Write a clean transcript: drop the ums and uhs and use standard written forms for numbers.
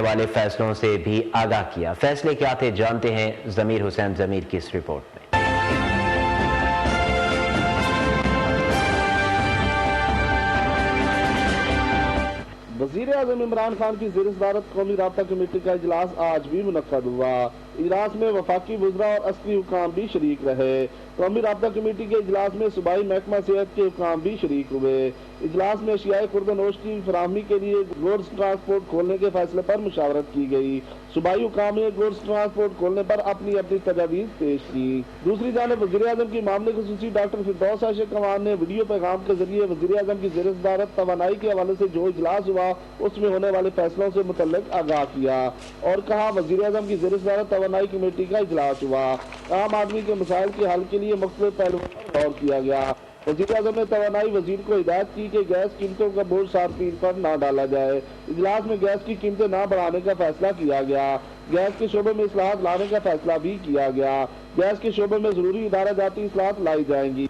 والے فیصلوں سے بھی آگاہ کیا۔ فیصلے کیا تھے جانتے ہیں ضمیر حسین ضمیر کی اس رپورٹ میں۔ وزیر اعظم عمران خان کی زیر صدارت قومی رابطہ کمیٹی کا اجلاس آج بھی منعقد ہوا۔ اجلاس میں وفاقی وزراء اور عسکری حکام بھی شریک رہے۔ قومی رابطہ کمیٹی کے اجلاس میں صوبائی محکمہ صحت کے حکام بھی شریک ہوئے۔ اجلاس میں اشیائے خورد و نوش کی فراہمی کے لیے گوڈز ٹرانسپورٹ کھولنے کے فیصلے پر مشاورت کی گئی۔ صوبائی حکام نے گوڈز ٹرانسپورٹ کھولنے پر اپنی تجاویز پیش کی۔ دوسری جانب وزیر اعظم کی معاملے خصوصی ڈاکٹر فردوس عاشق امان نے ویڈیو پیغام کے ذریعے وزیر اعظم کی زیر صدارت توانائی کے حوالے سے جو اجلاس ہوا اس میں ہونے والے فیصلوں سے متعلق آگاہ کیا اور کہا وزیر اعظم کی زیر صدارت توانائی کمیٹی کا اجلاس ہوا۔ عام آدمی کے مسائل کے حل کے لیے مختلف پہلوؤں پر غور کیا گیا۔ وزیر اعظم نے توانائی وزیر کو ہدایت کی کہ گیس قیمتوں کا بوجھ صارفین پر نہ ڈالا جائے۔ اجلاس میں گیس کی قیمتیں نہ بڑھانے کا فیصلہ کیا گیا۔ گیس کے شعبے میں اصلاحات لانے کا فیصلہ بھی کیا گیا۔ گیس کے شعبے میں ضروری ادارہ جاتی اصلاحات لائی جائیں گی۔